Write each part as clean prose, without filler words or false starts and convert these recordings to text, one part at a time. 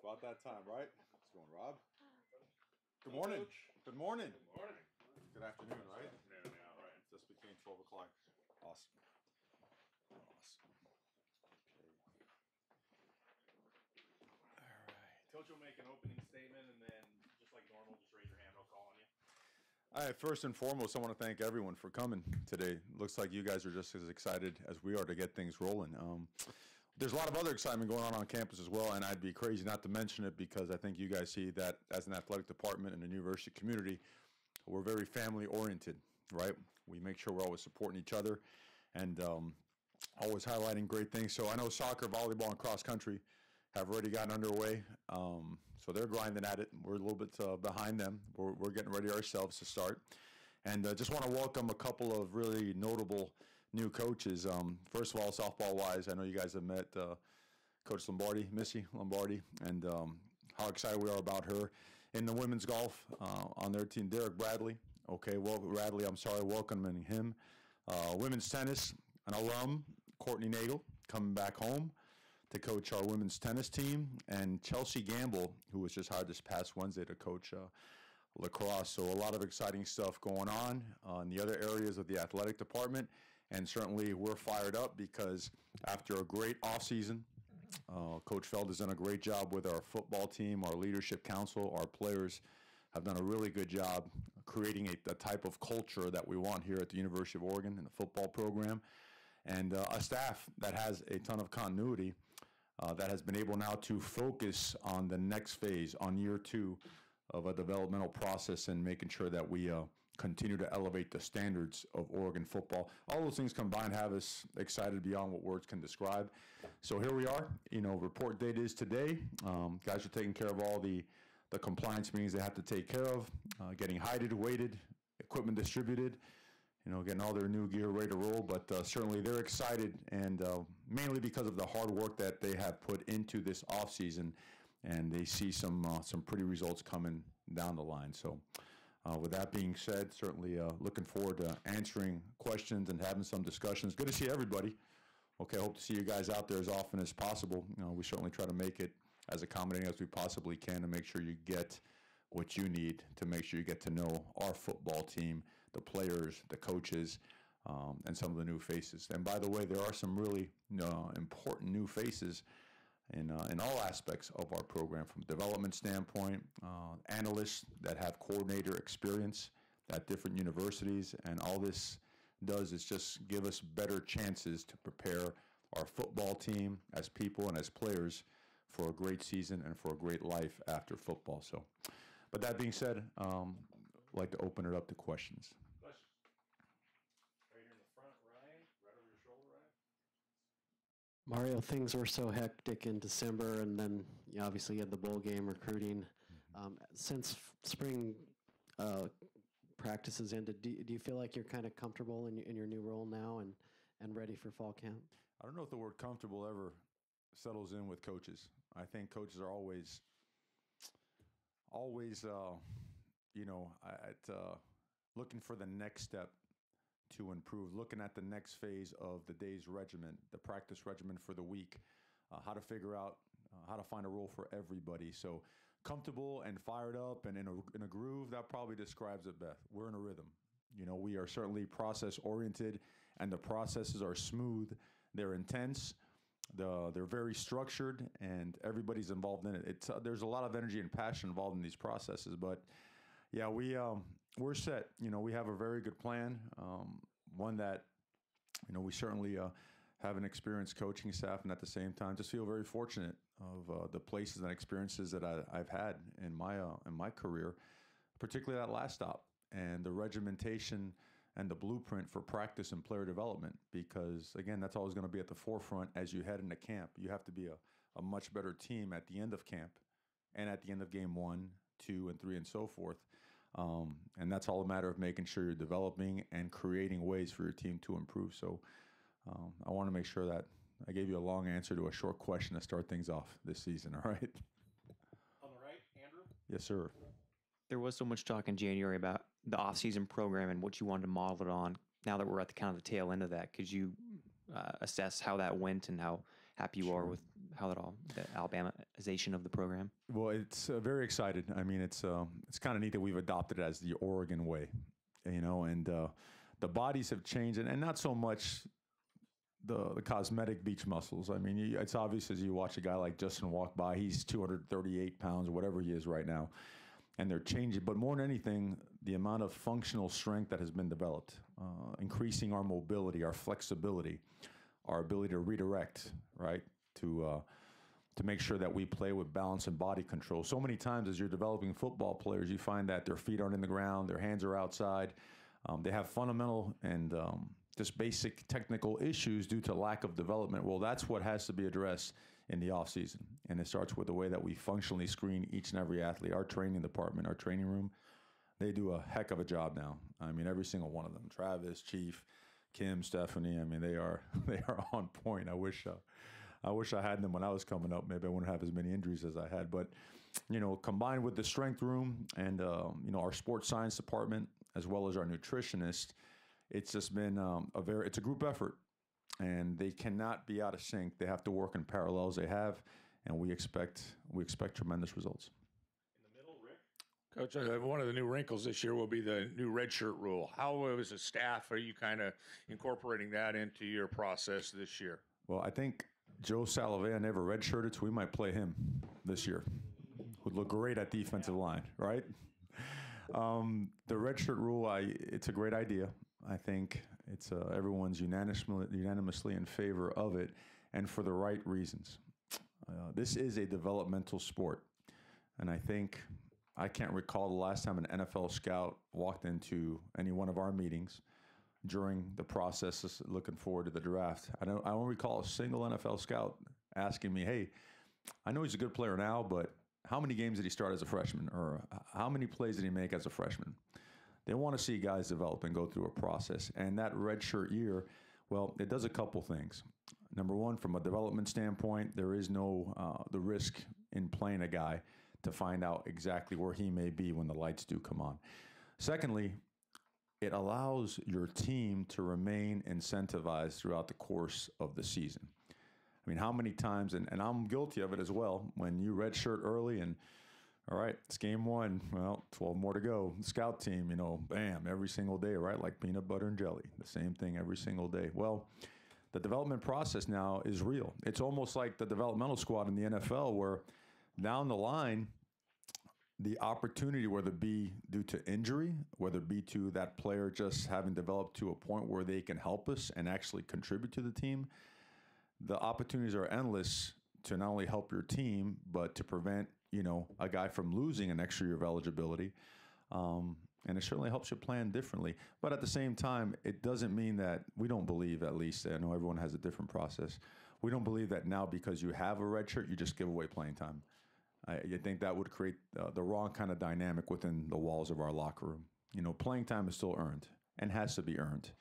About that time, right? What's going, Rob? Good morning. Good morning. Good morning. Good afternoon, right? Afternoon, yeah, right. Just between 12 o'clock. Awesome. Okay. All right. Coach will make an opening statement, and then, just like normal, just raise your hand. I'll call on you. All right. First and foremost, I want to thank everyone for coming today. Looks like you guys are just as excited as we are to get things rolling. There's a lot of other excitement going on campus as well, and I'd be crazy not to mention it because I think you guys see that as an athletic department in the university community, we're very family-oriented, right? We make sure we're always supporting each other and always highlighting great things. So I know soccer, volleyball, and cross-country have already gotten underway, so they're grinding at it. We're a little bit behind them. We're getting ready ourselves to start. And just want to welcome a couple of really notable new coaches. First of all, softball-wise, I know you guys have met Coach Lombardi, Missy Lombardi, and how excited we are about her. In the women's golf, on their team, Derek Bradley. Okay, well, Bradley, I'm sorry, welcoming him. Women's tennis, an alum, Courtney Nagel, coming back home to coach our women's tennis team. And Chelsea Gamble, who was just hired this past Wednesday to coach lacrosse. So a lot of exciting stuff going on in the other areas of the athletic department. And certainly we're fired up because after a great offseason, Coach Feld has done a great job with our football team, our leadership council, our players have done a really good job creating a type of culture that we want here at the University of Oregon in the football program. And a staff that has a ton of continuity that has been able now to focus on the next phase, on year 2 of a developmental process and making sure that we continue to elevate the standards of Oregon football. All those things combined have us excited beyond what words can describe. So here we are. Report date is today. Guys are taking care of all the compliance meetings they have to take care of, getting heighted, weighted, equipment distributed, getting all their new gear ready to roll. But certainly they're excited, and mainly because of the hard work that they have put into this offseason, and they see some pretty results coming down the line. So with that being said, certainly looking forward to answering questions and having some discussions. Good to see everybody. Okay, I hope to see you guys out there as often as possible. We certainly try to make it as accommodating as we possibly can to make sure you get what you need to make sure you get to know our football team, the players, the coaches, and some of the new faces. And by the way, there are some really important new faces in all aspects of our program, from a development standpoint, analysts that have coordinator experience at different universities, and all this does is just give us better chances to prepare our football team as people and as players for a great season and for a great life after football. So, but that being said, I'd like to open it up to questions. Questions? Right here in the front, Ryan. Right over your shoulder, Ryan. Mario, things were so hectic in December, and then obviously you had the bowl game recruiting. Since spring practices ended, do you feel like you're kind of comfortable in your new role now and ready for fall camp? I don't know if the word comfortable ever settles in with coaches. I think coaches are always looking for the next step to improve, looking at the next phase of the day's regimen, the practice regimen for the week, how to figure out how to find a role for everybody. So comfortable and fired up and in a groove, that probably describes it best. We're in a rhythm. We are certainly process oriented, and the processes are smooth. They're intense. They're very structured, and everybody's involved in it. There's a lot of energy and passion involved in these processes, but yeah, we're set. We have a very good plan, one that we certainly have an experienced coaching staff, and at the same time, just feel very fortunate of the places and experiences that I've had in my career, particularly that last stop and the regimentation and the blueprint for practice and player development, because again, that's always going to be at the forefront as you head into camp. You have to be a much better team at the end of camp and at the end of game 1, 2, and 3, and so forth. And that's all a matter of making sure you're developing and creating ways for your team to improve. So I want to make sure that I gave you a long answer to a short question to start things off this season, all right? On the right, Andrew? Yes, sir. There was so much talk in January about the off-season program and what you wanted to model it on. Now that we're at the kind of the tail end of that, could you assess how that went and how happy you are with how that all the Alabama modernization of the program? Well, it's very excited. I mean, it's kind of neat that we've adopted it as the Oregon way, and the bodies have changed, and not so much the cosmetic beach muscles. I mean, it's obvious as you watch a guy like Justin walk by, he's 238 pounds or whatever he is right now, and they're changing. But more than anything, the amount of functional strength that has been developed, increasing our mobility, our flexibility, our ability to redirect, right, to make sure that we play with balance and body control. So many times as you're developing football players, you find that their feet aren't in the ground, their hands are outside. They have fundamental and just basic technical issues due to lack of development. Well, that's what has to be addressed in the offseason. And it starts with the way that we functionally screen each and every athlete. Our training department, our training room, they do a heck of a job now. I mean, every single one of them. Travis, Chief, Kim, Stephanie, I mean, they are on point. I wish I had them when I was coming up. Maybe I wouldn't have as many injuries as I had. But, combined with the strength room and, our sports science department, as well as our nutritionist, it's just been it's a group effort, and they cannot be out of sync. They have to work in parallels. They have, and we expect tremendous results. In the middle, Rick? Coach, one of the new wrinkles this year will be the new redshirt rule. How, as a staff, are you kind of incorporating that into your process this year? Well, I think Joe Salavea never redshirted, so we might play him this year. Would look great at defensive line, right? The redshirt rule, it's a great idea. I think it's everyone's unanimously in favor of it, and for the right reasons. This is a developmental sport, and I can't recall the last time an NFL scout walked into any one of our meetings during the process looking forward to the draft. I don't recall a single NFL scout asking me, hey, I know he's a good player now, but how many games did he start as a freshman? Or how many plays did he make as a freshman? They want to see guys develop and go through a process. And that redshirt year, well, it does a couple things. Number one, from a development standpoint, there is no the risk in playing a guy to find out exactly where he may be when the lights do come on. Secondly, it allows your team to remain incentivized throughout the course of the season. I mean, how many times, and I'm guilty of it as well, when you redshirt early and, all right, it's game one, well, 12 more to go. Scout team, bam, every single day, right? Like peanut butter and jelly, the same thing every single day. Well, the development process now is real. It's almost like the developmental squad in the NFL where down the line, the opportunity, whether it be due to injury, whether it be to that player just having developed to a point where they can help us and actually contribute to the team, the opportunities are endless to not only help your team, but to prevent, a guy from losing an extra year of eligibility. And it certainly helps you plan differently. But at the same time, it doesn't mean that we don't believe, at least, I know everyone has a different process. We don't believe that now because you have a red shirt, you just give away playing time. I think that would create the wrong kind of dynamic within the walls of our locker room. Playing time is still earned and has to be earned.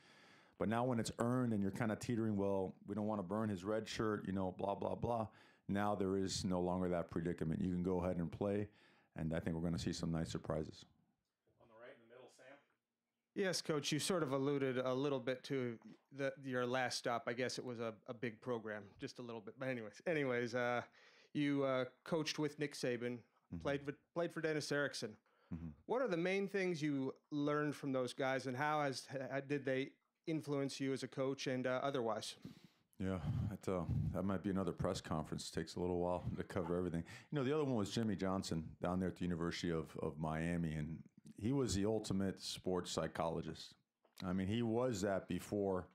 But now when it's earned and you're kind of teetering, well, we don't want to burn his red shirt, blah, blah, blah. Now there is no longer that predicament. You can go ahead and play, and I think we're going to see some nice surprises. On the right in the middle, Sam? Yes, Coach, you sort of alluded a little bit to your last stop. I guess it was a big program, just a little bit. But anyways, you coached with Nick Saban, Mm-hmm. played for Dennis Erickson. Mm-hmm. What are the main things you learned from those guys, and how did they influence you as a coach and otherwise? Yeah, that might be another press conference. It takes a little while to cover everything. The other one was Jimmy Johnson down there at the University of Miami, and he was the ultimate sports psychologist. I mean, he was that before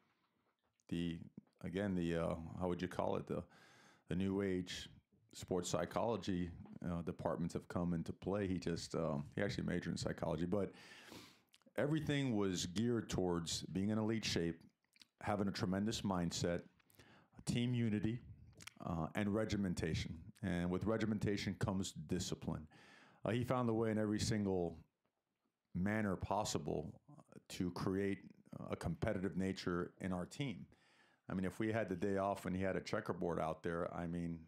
the how would you call it, the new age sports psychology departments have come into play. He actually majored in psychology, but everything was geared towards being in elite shape, having a tremendous mindset, team unity, and regimentation. And with regimentation comes discipline. He found the way in every single manner possible to create a competitive nature in our team. I mean, if we had the day off and he had a checkerboard out there, I mean,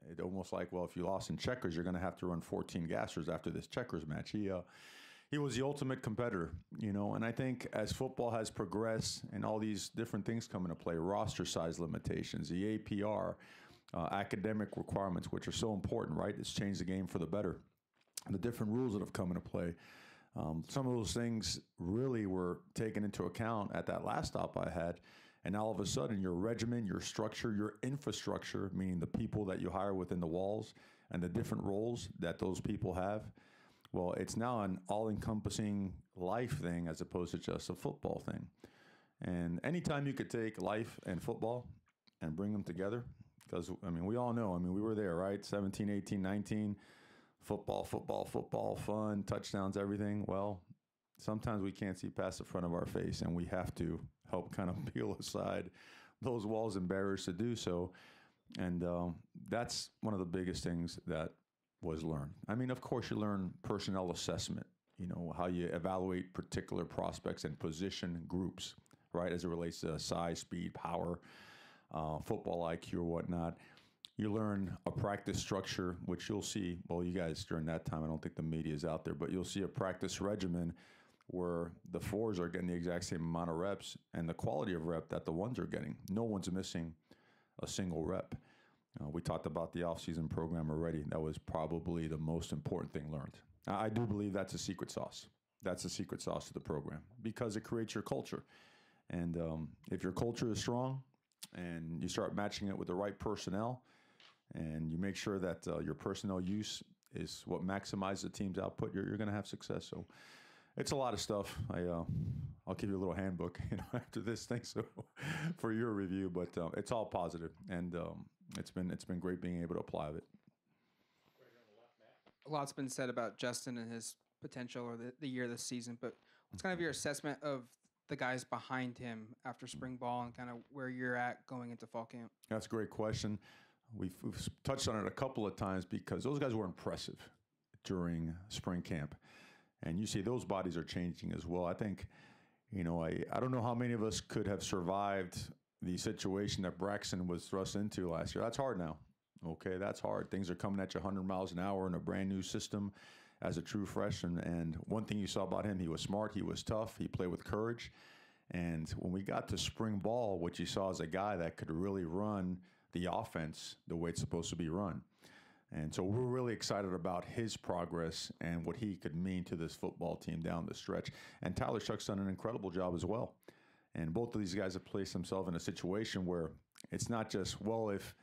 it almost like, well, if you lost in checkers, you're going to have to run 14 gassers after this checkers match. He was the ultimate competitor, and I think as football has progressed and all these different things come into play, roster size limitations, the APR, academic requirements, which are so important, right? It's changed the game for the better. The different rules that have come into play. Some of those things really were taken into account at that last stop I had. And all of a sudden, your regimen, your structure, your infrastructure, meaning the people that you hire within the walls and the different roles that those people have, well, it's now an all-encompassing life thing as opposed to just a football thing. And anytime you could take life and football and bring them together, because, I mean, we all know, I mean, we were there, right? 17, 18, 19, football, fun, touchdowns, everything. Well, sometimes we can't see past the front of our face, and we have to help kind of peel aside those walls and barriers to do so. And that's one of the biggest things that was learned. I mean, of course, you learn personnel assessment, you know, how you evaluate particular prospects and position groups, right, as it relates to size, speed, power, football IQ or whatnot. You learn a practice structure, which you'll see, well, you guys during that time, I don't think the media is out there, but you'll see a practice regimen where the fours are getting the exact same amount of reps and the quality of rep that the ones are getting. No one's missing a single rep. We talked about the offseason program already. That was probably the most important thing learned. I do believe that's a secret sauce. That's a secret sauce to the program because it creates your culture. And if your culture is strong and you start matching it with the right personnel and you make sure that your personnel use is what maximizes the team's output, you're going to have success. So it's a lot of stuff. I'll give you a little handbook, you know, after this thing, so for your review. But it's all positive, and it's been great being able to apply it. A lot's been said about Justin and his potential or the year this season, but what's kind of your assessment of the guys behind him after spring ball and kind of where you're at going into fall camp? That's a great question. We've touched on it a couple of times because those guys were impressive during spring camp. And you see those bodies are changing as well. I think, you know, I don't know how many of us could have survived the situation that Braxton was thrust into last year. That's hard now. Okay, that's hard. Things are coming at you 100 miles an hour in a brand new system as a true freshman. And one thing you saw about him, he was smart, he was tough, he played with courage. And when we got to spring ball, what you saw is a guy that could really run the offense the way it's supposed to be run. And so we're really excited about his progress and what he could mean to this football team down the stretch. And Tyler Shuck's done an incredible job as well. And both of these guys have placed themselves in a situation where it's not just, well, if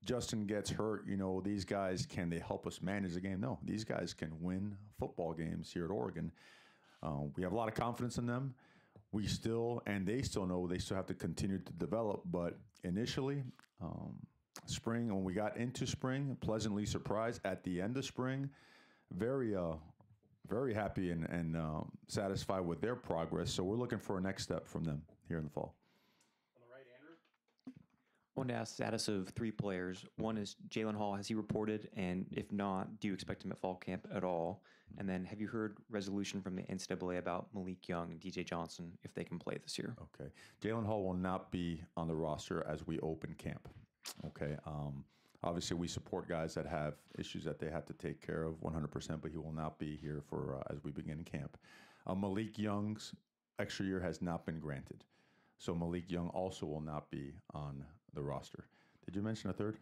Justin gets hurt, you know, these guys, can they help us manage the game? No, these guys can win football games here at Oregon. We have a lot of confidence in them. We still, and they still know they still have to continue to develop. But initially, spring, when we got into spring, pleasantly surprised at the end of spring, very happy and satisfied with their progress. So we're looking for a next step from them here in the fall. On the right, Andrew? I wanted to ask status of 3 players. One is Jalen Hall. Has he reported? And if not, do you expect him at fall camp at all? And then have you heard resolution from the NCAA about Malik Young and DJ Johnson if they can play this year? Okay. Jalen Hall will not be on the roster as we open camp. Okay. Obviously, we support guys that have issues that they have to take care of 100%, but he will not be here for as we begin camp. Malik Young's extra year has not been granted. So Malik Young also will not be on the roster. Did you mention a third?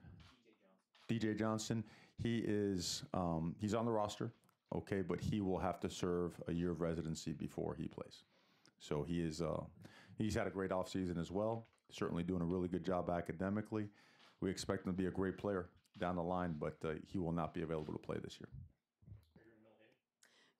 DJ Johnson. He is he's on the roster, okay, but he will have to serve a year of residency before he plays. So he is he's had a great offseason as well, certainly doing a really good job academically. We expect him to be a great player down the line, but he will not be available to play this year.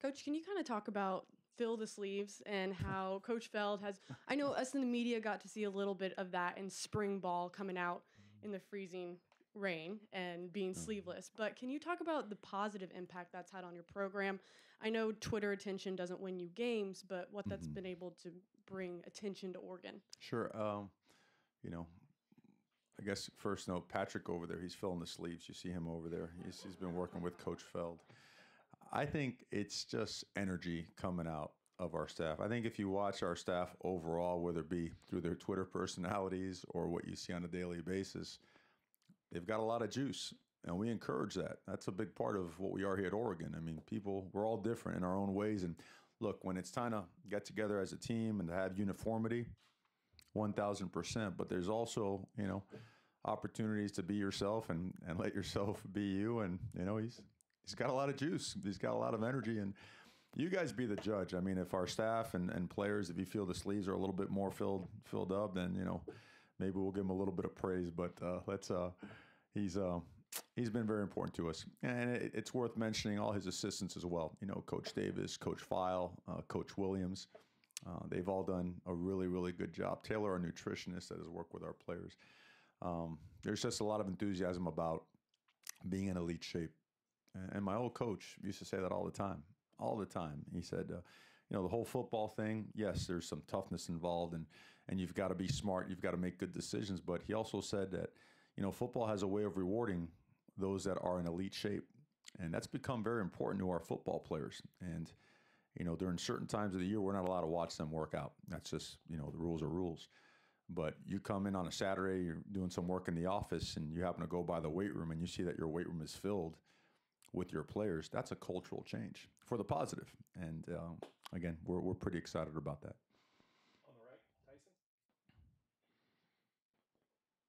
Coach, can you kind of talk about fill the sleeves and how Coach Feld has, I know us in the media got to see a little bit of that in spring ball coming out in the freezing rain and being sleeveless, but can you talk about the positive impact that's had on your program? I know Twitter attention doesn't win you games, but what that's been able to bring attention to Oregon. Sure. You know, I guess first note, Patrick over there, he's filling the sleeves. You see him over there. He's been working with Coach Feld. I think it's just energy coming out of our staff. I think if you watch our staff overall, whether it be through their Twitter personalities or what you see on a daily basis, they've got a lot of juice, and we encourage that. That's a big part of what we are here at Oregon. I mean, people, we're all different in our own ways. And look, when it's time to get together as a team and to have uniformity, 1,000%. But there's also, you know, opportunities to be yourself and let yourself be you. And, he's got a lot of juice. He's got a lot of energy. And you guys be the judge. I mean, if our staff and players, if you feel the sleeves are a little bit more filled up, then, maybe we'll give him a little bit of praise. But he's been very important to us. And it's worth mentioning all his assistants as well. Coach Davis, Coach File, Coach Williams. They've all done a really, really good job. Taylor, our nutritionist that has worked with our players. There's just a lot of enthusiasm about being in elite shape. And my old coach used to say that all the time. He said, the whole football thing, yes, there's some toughness involved and you've got to be smart. You've got to make good decisions. But he also said that, football has a way of rewarding those that are in elite shape. And that's become very important to our football players. And, during certain times of the year, we're not allowed to watch them work out. That's just, the rules are rules. But you come in on a Saturday, you're doing some work in the office, and you happen to go by the weight room and you see that your weight room is filled with your players. That's a cultural change for the positive. And again, we're pretty excited about that. On the right, Tyson.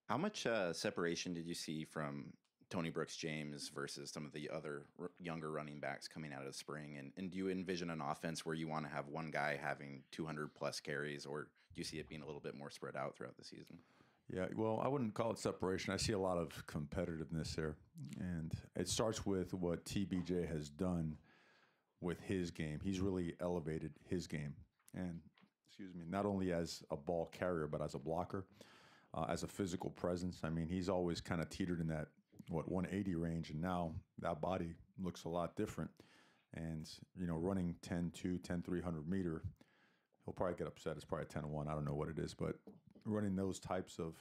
How much separation did you see from Tony Brooks-James versus some of the other younger running backs coming out of the spring? And do you envision an offense where you want to have one guy having 200-plus carries, or do you see it being a little bit more spread out throughout the season? Yeah, well, I wouldn't call it separation. I see a lot of competitiveness there. And it starts with what TBJ has done with his game. He's really elevated his game. And, not only as a ball carrier, but as a blocker, as a physical presence. I mean, he's always kind of teetered in that 180 range, and now that body looks a lot different. And, running 10-2, 10-300 meter, he'll probably get upset. It's probably 10-1. I don't know what it is, but running those types of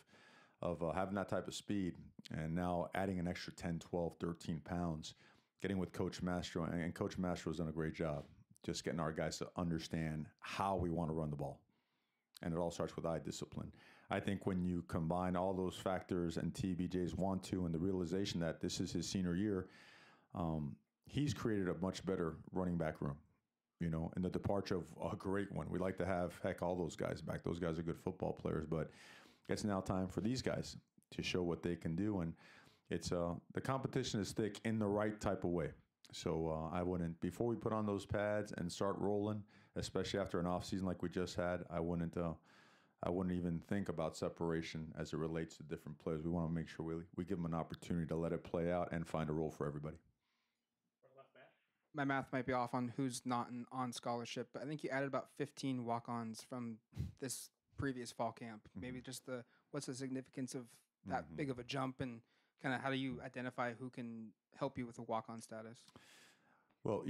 having that type of speed, and now adding an extra 10, 12, 13 pounds, getting with Coach Mastro, and Coach Mastro has done a great job just getting our guys to understand how we want to run the ball. And it all starts with eye discipline. I think when you combine all those factors and TBJ's want to, and the realization that this is his senior year, he's created a much better running back room, and the departure of a great one. We like to have, all those guys back. Those guys are good football players, but it's now time for these guys to show what they can do. And it's the competition is thick in the right type of way. So I wouldn't, before we put on those pads and start rolling, especially after an off season like we just had, I wouldn't even think about separation as it relates to different players. We want to make sure we give them an opportunity to let it play out and find a role for everybody. My math might be off on who's not on scholarship, but I think you added about 15 walk-ons from this previous fall camp. Maybe just what's the significance of that big of a jump, and kind of how do you identify who can help you with the walk-on status? Well,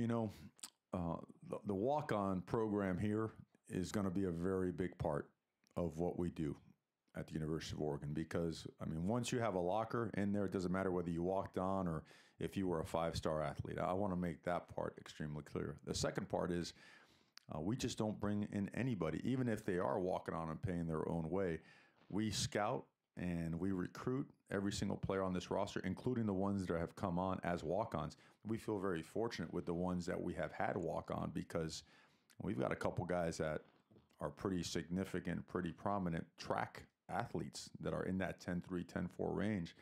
the walk-on program here is going to be a very big part of what we do at the University of Oregon, because, once you have a locker in there, it doesn't matter whether you walked on or if you were a 5-star athlete. I want to make that part extremely clear. The second part is we just don't bring in anybody, even if they are walking on and paying their own way. We scout and we recruit every single player on this roster, including the ones that have come on as walk-ons. We feel very fortunate with the ones that we have had walk-on, because we've got a couple guys that are pretty significant, pretty prominent track athletes that are in that 10-3, 10-4 range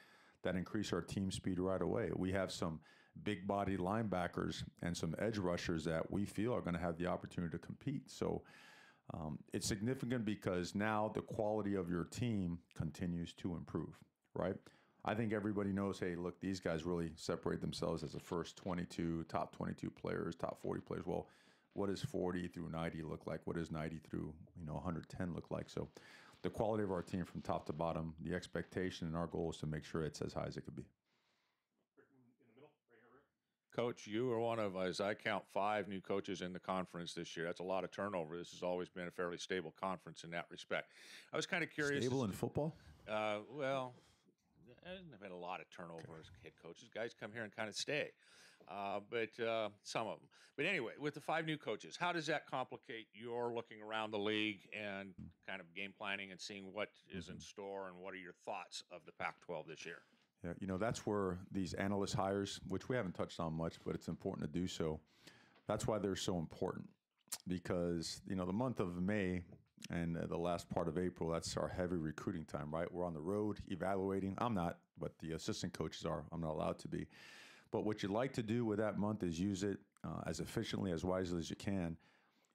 that increase our team speed right away. We have some big-bodied linebackers and some edge rushers that we feel are going to have the opportunity to compete. So it's significant because now the quality of your team continues to improve, right? I think everybody knows, hey, look, these guys really separate themselves as the first 22, top 22 players, top 40 players. Well, what does 40 through 90 look like? What does 90 through 110 look like? So the quality of our team from top to bottom, the expectation and our goal is to make sure it's as high as it could be. Coach, you are one of, as I count, 5 new coaches in the conference this year. That's a lot of turnover. This has always been a fairly stable conference in that respect. I was kind of curious. Stable in football? Well, there's been a lot of turnover as head coaches. Guys come here and kind of stay, but some of them. But anyway, with the 5 new coaches, how does that complicate your looking around the league and kind of game planning and seeing what is in store, and what are your thoughts of the Pac-12 this year? Yeah, that's where these analyst hires, which we haven't touched on much, but it's important to do so. That's why they're so important, because, the month of May And the last part of April, that's our heavy recruiting time, right? We're on the road evaluating. I'm not, but the assistant coaches are. I'm not allowed to be. But what you'd like to do with that month is use it as efficiently, as wisely as you can.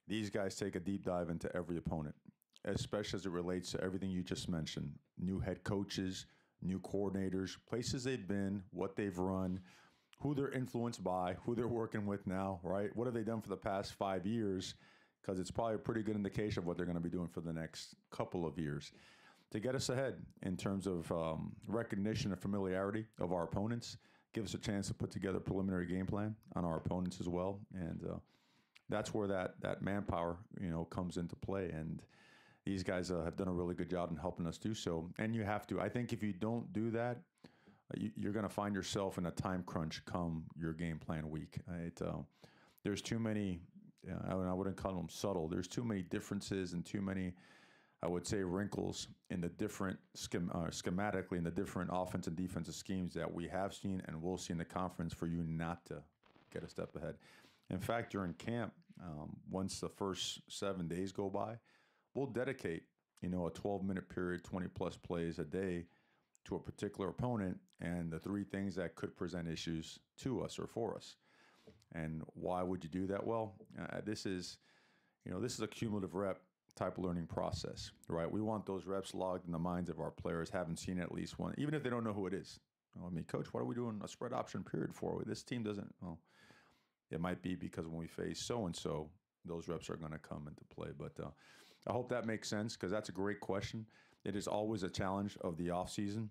These guys take a deep dive into every opponent, especially as it relates to everything you just mentioned. New head coaches, new coordinators, places they've been, what they've run, who they're influenced by, who they're working with now, right? What have they done for the past 5 years? Because it's probably a pretty good indication of what they're going to be doing for the next couple of years to get us ahead in terms of recognition and familiarity of our opponents. Give us a chance to put together a preliminary game plan on our opponents as well. And that's where that manpower, comes into play. And these guys have done a really good job in helping us do so. And you have to. I think if you don't do that, you're going to find yourself in a time crunch come your game plan week. There's too many, I wouldn't call them subtle. There's too many differences and too many, I would say, wrinkles in the different schematically in the different offense and defensive schemes that we have seen and will see in the conference for you not to get a step ahead. In fact, during camp, once the first 7 days go by, we'll dedicate, a 12-minute period, 20-plus plays a day to a particular opponent and the 3 things that could present issues to us or for us. And why would you do that? Well, this is a cumulative rep type of learning process, right? We want those reps logged in the minds of our players, haven't seen at least one, even if they don't know who it is. Coach, what are we doing a spread option period for? This team doesn't, it might be because when we face so-and-so, those reps are going to come into play. But I hope that makes sense because that's a great question. It is always a challenge of the offseason.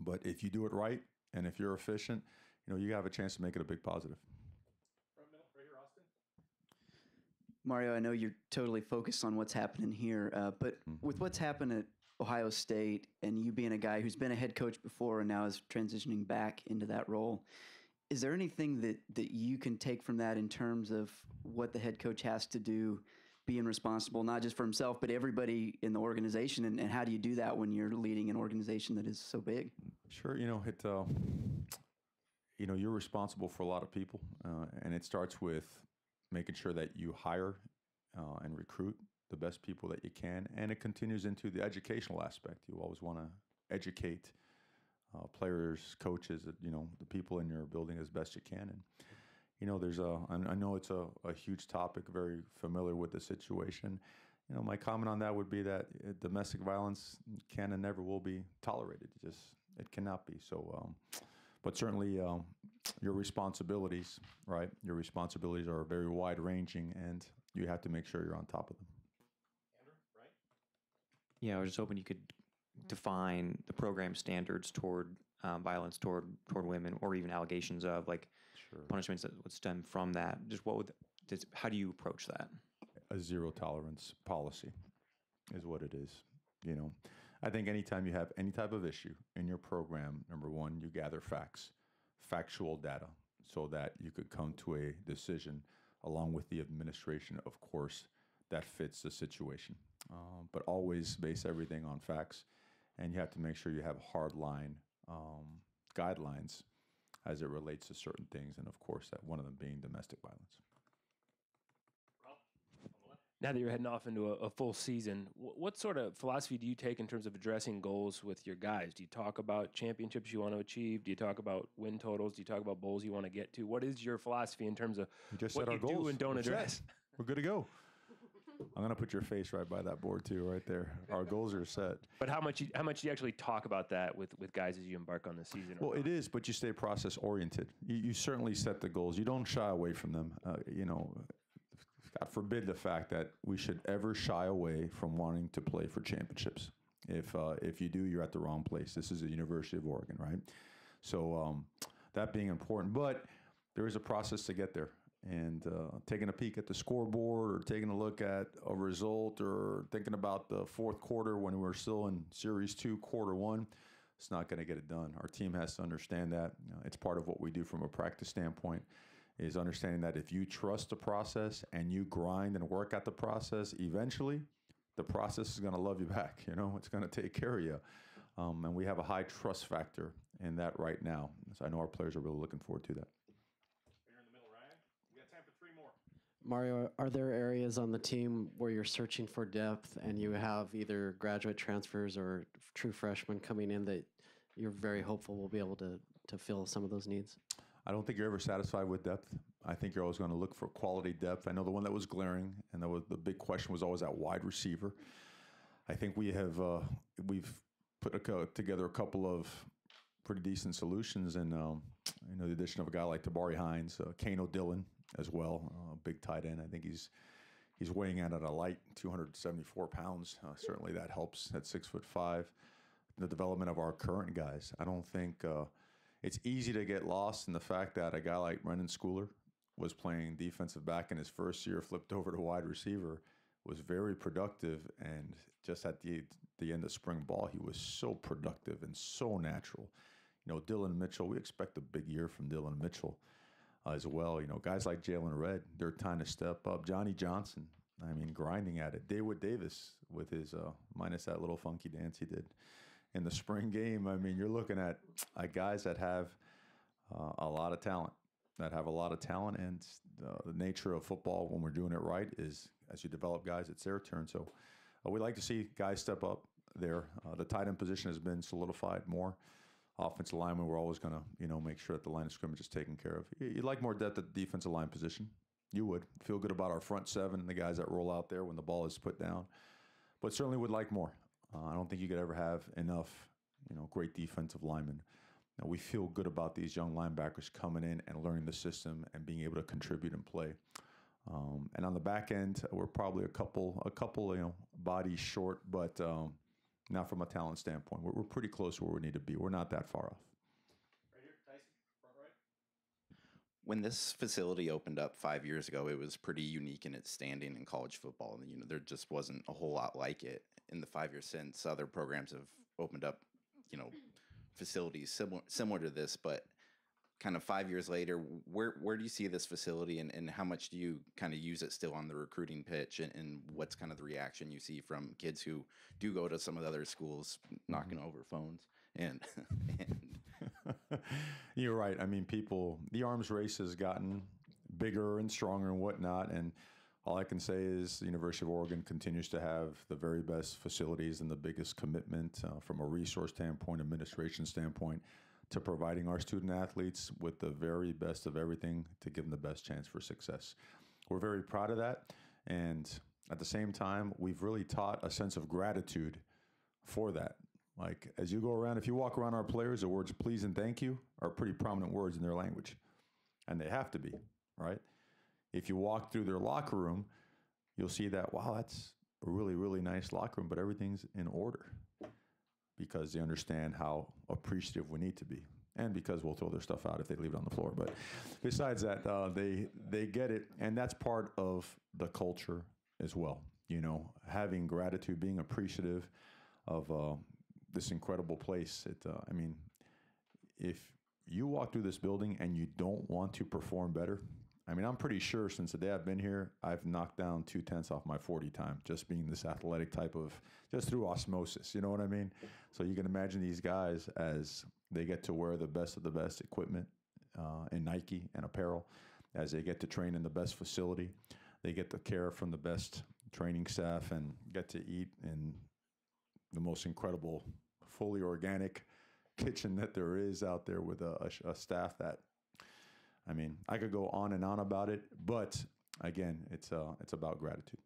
But if you do it right and if you're efficient, you have a chance to make it a big positive. Front middle, right here, Austin. Mario, I know you're totally focused on what's happening here, but with what's happened at Ohio State and you being a guy who's been a head coach before and now is transitioning back into that role, is there anything that you can take from that in terms of what the head coach has to do, being responsible, not just for himself, but everybody in the organization? And how do you do that when you're leading an organization that is so big? Sure. You're responsible for a lot of people, and it starts with making sure that you hire and recruit the best people that you can, and it continues into the educational aspect. You always want to educate players, coaches, the people in your building as best you can. And I know it's a huge topic, very familiar with the situation. My comment on that would be that domestic violence can and never will be tolerated. It cannot be. So, but certainly your responsibilities, right? Your responsibilities are very wide ranging, and you have to make sure you're on top of them. Andrew, right? Yeah, I was just hoping you could define the program standards toward violence toward women, or even allegations of punishments that would stem from that. Just how do you approach that? A zero tolerance policy is what it is. I think anytime you have any type of issue in your program, number one, you gather facts, factual data, so that you could come to a decision along with the administration, of course, that fits the situation. But always base everything on facts, and you have to make sure you have hard line guidelines as it relates to certain things, and of course, that one of them being domestic violence. Now that you're heading off into a full season, what sort of philosophy do you take in terms of addressing goals with your guys? Do you talk about championships you want to achieve? Do you talk about win totals? Do you talk about bowls you want to get to? What is your philosophy in terms of what you do and don't address? We're good to go. I'm going to put your face right by that board too, right there. Our goals are set. But how much do you actually talk about that with guys as you embark on the season? Well, it is, but you stay process oriented. You certainly set the goals. You don't shy away from them. God forbid the fact that we should ever shy away from wanting to play for championships. If you do, you're at the wrong place. This is the University of Oregon, right? So that being important, but there is a process to get there. And taking a peek at the scoreboard or taking a look at a result or thinking about the fourth quarter when we're still in Series 2, Quarter 1, it's not going to get it done. Our team has to understand that. It's part of what we do from a practice standpoint, is understanding that if you trust the process and you grind and work at the process, eventually the process is going to love you back. It's going to take care of you. And we have a high trust factor in that right now. So I know our players are really looking forward to that. Mario, are there areas on the team where you're searching for depth and you have either graduate transfers or true freshmen coming in that you're very hopeful will be able to fill some of those needs? I don't think you're ever satisfied with depth. I think you're always going to look for quality depth. I know the one that was glaring, and the big question was always at wide receiver. I think we've put together a couple of pretty decent solutions, and the addition of a guy like Tabari Hines, Kano Dillon as well, big tight end. I think he's weighing in at a light 274 pounds. Certainly that helps at 6'5". The development of our current guys. I don't think it's easy to get lost in the fact that a guy like Brendan Schooler was playing defensive back in his first year, flipped over to wide receiver, was very productive, and just at the end of spring ball, he was so productive and so natural. Dylan Mitchell, we expect a big year from Dylan Mitchell as well. Guys like Jalen Redd, they're time to step up. Johnny Johnson, grinding at it. David Davis with his, minus that little funky dance he did in the spring game. You're looking at guys that have a lot of talent, and the nature of football when we're doing it right is as you develop guys, it's their turn. So we like to see guys step up there. The tight end position has been solidified more. Offensive lineman, we're always going to, make sure that the line of scrimmage is taken care of. You'd like more depth at the defensive line position. You would feel good about our front seven and the guys that roll out there when the ball is put down, but certainly would like more. I don't think you could ever have enough, great defensive linemen. Now, we feel good about these young linebackers coming in and learning the system and being able to contribute and play. And on the back end, we're probably a couple, bodies short, but not from a talent standpoint. We're pretty close to where we need to be. We're not that far off. Right here, Tyson, front right. When this facility opened up 5 years ago, it was pretty unique in its standing in college football. There just wasn't a whole lot like it. In the 5 years since, other programs have opened up, facilities similar to this, but kind of 5 years later, where do you see this facility, and how much do you kind of use it still on the recruiting pitch, and what's kind of the reaction you see from kids who do go to some of the other schools knocking over phones and You're right. The arms race has gotten bigger and stronger and whatnot, and all I can say is the University of Oregon continues to have the very best facilities and the biggest commitment from a resource standpoint, administration standpoint, to providing our student athletes with the very best of everything to give them the best chance for success. We're very proud of that. And at the same time, we've really taught a sense of gratitude for that. Like, as you go around, if you walk around our players, the words please and thank you are pretty prominent words in their language. And they have to be, right? If you walk through their locker room, you'll see that, wow, that's a really, really nice locker room, but everything's in order, because they understand how appreciative we need to be, and because we'll throw their stuff out if they leave it on the floor. But besides that, they get it, and that's part of the culture as well. Having gratitude, being appreciative of this incredible place. If you walk through this building and you don't want to perform better, I'm pretty sure since the day I've been here, I've knocked down 2/10 off my 40 time, just being this athletic type of, just through osmosis, you know what I mean? So you can imagine these guys as they get to wear the best of the best equipment in Nike and apparel, as they get to train in the best facility, they get the care from the best training staff, and get to eat in the most incredible, fully organic kitchen that there is out there with a staff that, I could go on and on about it, but again, it's about gratitude.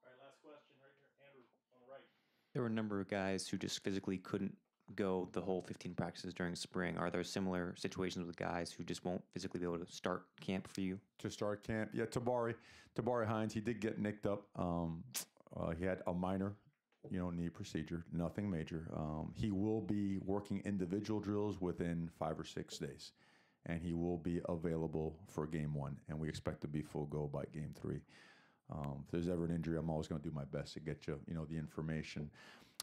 All right, last question right here, Andrew, on the right. There were a number of guys who just physically couldn't go the whole 15 practices during spring. Are there similar situations with guys who just won't physically be able to start camp for you? To start camp, yeah, Tabari Hines, he did get nicked up. He had a minor, knee procedure, nothing major. He will be working individual drills within 5 or 6 days, and he will be available for game 1, and we expect to be full go by game 3. If there's ever an injury, I'm always going to do my best to get you, the information.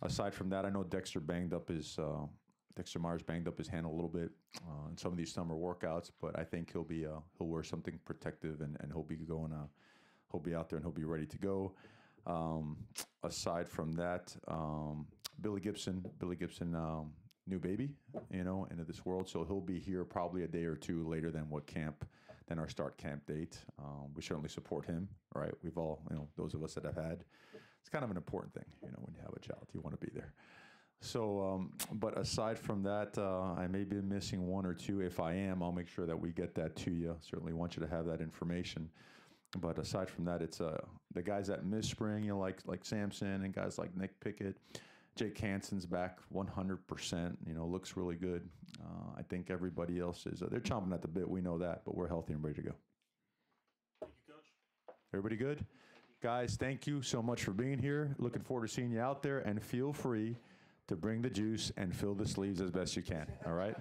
Aside from that, I know Dexter Myers banged up his hand a little bit in some of these summer workouts, but I think he'll wear something protective, and he'll be he'll be out there and he'll be ready to go. Aside from that, Billy Gibson, new baby, into this world, so he'll be here probably a day or two later than what camp than our start camp date. We certainly support him, right? We've all, those of us that have had, it's kind of an important thing, when you have a child, you want to be there. So, but aside from that, I may be missing one or two. If I am, I'll make sure that we get that to you. Certainly want you to have that information. But aside from that, it's the guys that miss spring, like Samson and guys like Nick Pickett. Jake Hansen's back 100%, looks really good. I think everybody else is, they're chomping at the bit. We know that, but we're healthy and ready to go. Thank you, Coach. Everybody good? Guys, thank you so much for being here. Looking forward to seeing you out there, and feel free to bring the juice and fill the sleeves as best you can. All right?